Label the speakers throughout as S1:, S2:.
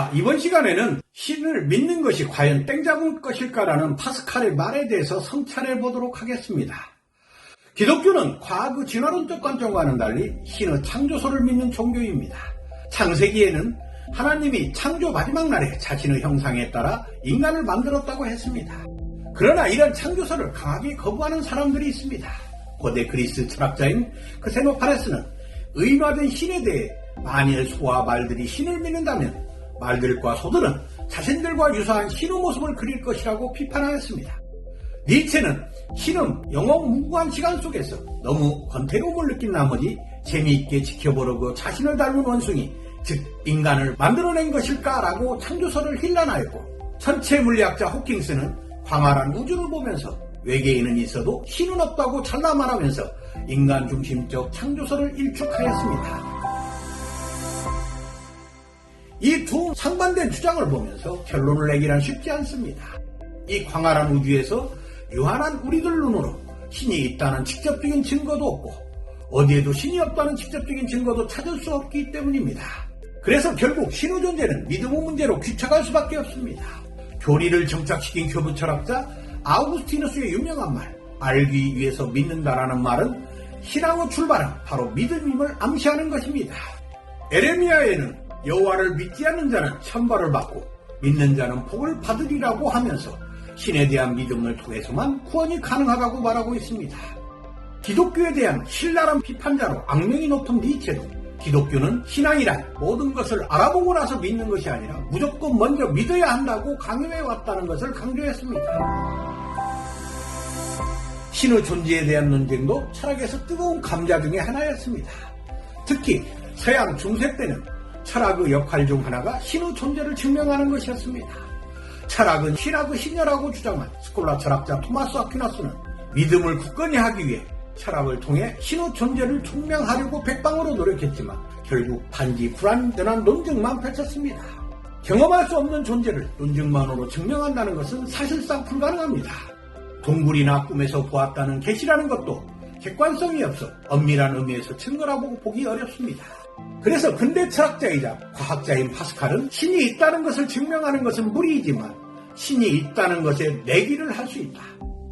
S1: 자, 이번 시간에는 신을 믿는 것이 과연 땡잡은 것일까라는 파스칼의 말에 대해서 성찰해 보도록 하겠습니다. 기독교는 과거 진화론적 관점과는 달리 신의 창조소를 믿는 종교입니다. 창세기에는 하나님이 창조 마지막 날에 자신의 형상에 따라 인간을 만들었다고 했습니다. 그러나 이런 창조소를 강하게 거부하는 사람들이 있습니다. 고대 그리스 철학자인 크세노파레스는 의인화된 신에 대해 만일 소와 말들이 신을 믿는다면 말들과 소들은 자신들과 유사한 신의 모습을 그릴 것이라고 비판하였습니다. 니체는 신은 영원무궁한 시간 속에서 너무 권태로움을 느낀 나머지 재미있게 지켜보려고 자신을 닮은 원숭이, 즉 인간을 만들어낸 것일까라고 창조설을 힐난하였고, 천체 물리학자 호킹스는 광활한 우주를 보면서 외계인은 있어도 신은 없다고 잘라 말하면서 인간 중심적 창조설을 일축하였습니다. 이 두 상반된 주장을 보면서 결론을 내기란 쉽지 않습니다. 이 광활한 우주에서 유한한 우리들 눈으로 신이 있다는 직접적인 증거도 없고 어디에도 신이 없다는 직접적인 증거도 찾을 수 없기 때문입니다. 그래서 결국 신의 존재는 믿음의 문제로 귀착할 수밖에 없습니다. 교리를 정착시킨 교부 철학자 아우구스티누스의 유명한 말, 알기 위해서 믿는다라는 말은 신앙의 출발은 바로 믿음임을 암시하는 것입니다. 에레미야에는 여호와를 믿지 않는 자는 천벌을 받고 믿는 자는 복을 받으리라고 하면서 신에 대한 믿음을 통해서만 구원이 가능하다고 말하고 있습니다. 기독교에 대한 신랄한 비판자로 악명이 높은 니체도 기독교는 신앙이란 모든 것을 알아보고 나서 믿는 것이 아니라 무조건 먼저 믿어야 한다고 강요해 왔다는 것을 강조했습니다. 신의 존재에 대한 논쟁도 철학에서 뜨거운 감자 중에 하나였습니다. 특히 서양 중세 때는 철학의 역할 중 하나가 신의 존재를 증명하는 것이었습니다. 철학은 신학의 신녀라고 주장한 스콜라 철학자 토마스 아퀴나스는 믿음을 굳건히 하기 위해 철학을 통해 신의 존재를 증명하려고 백방으로 노력했지만 결국 단지 불완전한 논증만 펼쳤습니다. 경험할 수 없는 존재를 논증만으로 증명한다는 것은 사실상 불가능합니다. 동굴이나 꿈에서 보았다는 계시라는 것도 객관성이 없어 엄밀한 의미에서 증거라고 보기 어렵습니다. 그래서 근대 철학자이자 과학자인 파스칼은 신이 있다는 것을 증명하는 것은 무리이지만 신이 있다는 것에 내기를 할 수 있다.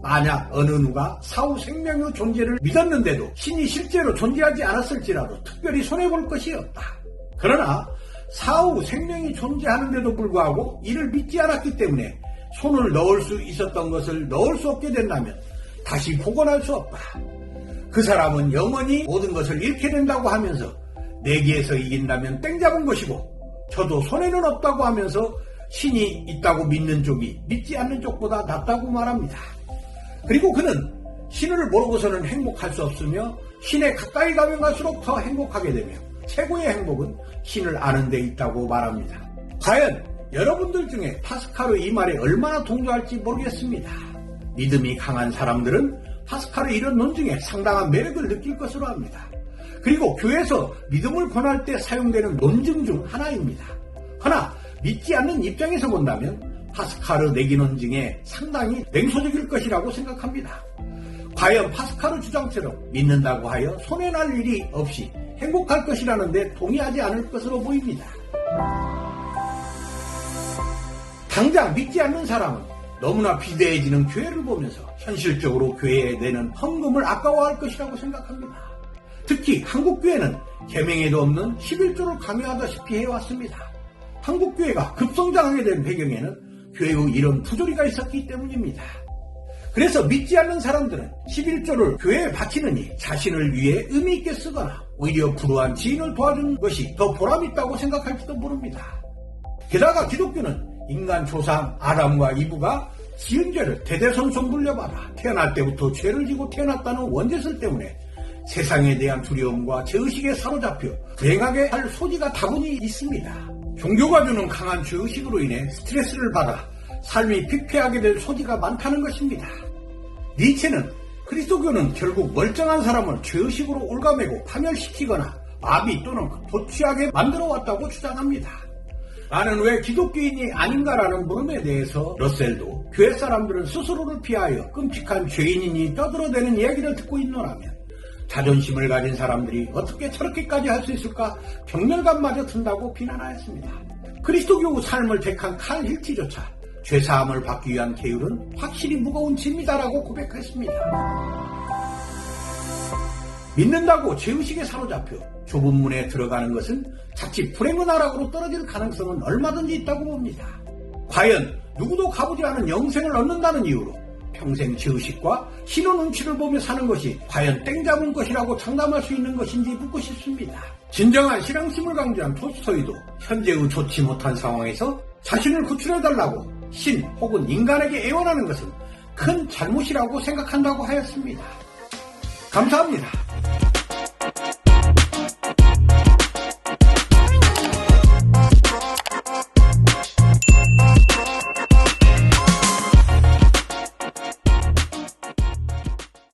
S1: 만약 어느 누가 사후 생명의 존재를 믿었는데도 신이 실제로 존재하지 않았을지라도 특별히 손해볼 것이 없다. 그러나 사후 생명이 존재하는데도 불구하고 이를 믿지 않았기 때문에 손을 넣을 수 있었던 것을 넣을 수 없게 된다면 다시 복원할 수 없다. 그 사람은 영원히 모든 것을 잃게 된다고 하면서 내기에서 이긴다면 땡잡은 것이고 저도 손해는 없다고 하면서 신이 있다고 믿는 쪽이 믿지 않는 쪽보다 낫다고 말합니다. 그리고 그는 신을 모르고서는 행복할 수 없으며 신에 가까이 가면 갈수록 더 행복하게 되며 최고의 행복은 신을 아는 데 있다고 말합니다. 과연 여러분들 중에 파스칼의 이 말에 얼마나 동조할지 모르겠습니다. 믿음이 강한 사람들은 파스칼의 이런 논증에 상당한 매력을 느낄 것으로 합니다. 그리고 교회에서 믿음을 권할 때 사용되는 논증 중 하나입니다. 하나 믿지 않는 입장에서 본다면 파스칼의 내기 논증에 상당히 냉소적일 것이라고 생각합니다. 과연 파스칼의 주장처럼 믿는다고 하여 손해날 일이 없이 행복할 것이라는데 동의하지 않을 것으로 보입니다. 당장 믿지 않는 사람은 너무나 비대해지는 교회를 보면서 현실적으로 교회에 내는 헌금을 아까워할 것이라고 생각합니다. 특히 한국교회는 계명에도 없는 11조를 강요하다시피 해왔습니다. 한국교회가 급성장하게 된 배경에는 교회의 이런 부조리가 있었기 때문입니다. 그래서 믿지 않는 사람들은 11조를 교회에 바치느니 자신을 위해 의미 있게 쓰거나 오히려 불우한 지인을 도와준 것이 더 보람있다고 생각할지도 모릅니다. 게다가 기독교는 인간 조상 아담과 이브가 지은 죄를 대대손손 물려받아 태어날 때부터 죄를 지고 태어났다는 원죄설 때문에 세상에 대한 두려움과 죄의식에 사로잡혀 불행하게 할 소지가 다분히 있습니다. 종교가 주는 강한 죄의식으로 인해 스트레스를 받아 삶이 피폐하게 될 소지가 많다는 것입니다. 니체는 그리스도교는 결국 멀쩡한 사람을 죄의식으로 올가매고 파멸시키거나 마비 또는 도취하게 만들어 왔다고 주장합니다. 나는 왜 기독교인이 아닌가라는 물음에 대해서 러셀도 교회 사람들은 스스로를 피하여 끔찍한 죄인이니 떠들어대는 이야기를 듣고 있노라면 자존심을 가진 사람들이 어떻게 저렇게까지 할 수 있을까 병렬감마저 든다고 비난하였습니다. 그리스도교 삶을 택한 칼 힐티조차 죄사함을 받기 위한 계율은 확실히 무거운 짐이다라고 고백했습니다. 믿는다고 죄의식에 사로잡혀 좁은 문에 들어가는 것은 자칫 불행의 나락으로 떨어질 가능성은 얼마든지 있다고 봅니다. 과연 누구도 가보지 않은 영생을 얻는다는 이유로 평생 죄의식과 신의 눈치를 보며 사는 것이 과연 땡잡은 것이라고 장담할 수 있는 것인지 묻고 싶습니다. 진정한 신앙심을 강조한 톨스토이도 현재의 좋지 못한 상황에서 자신을 구출해달라고 신 혹은 인간에게 애원하는 것은 큰 잘못이라고 생각한다고 하였습니다. 감사합니다.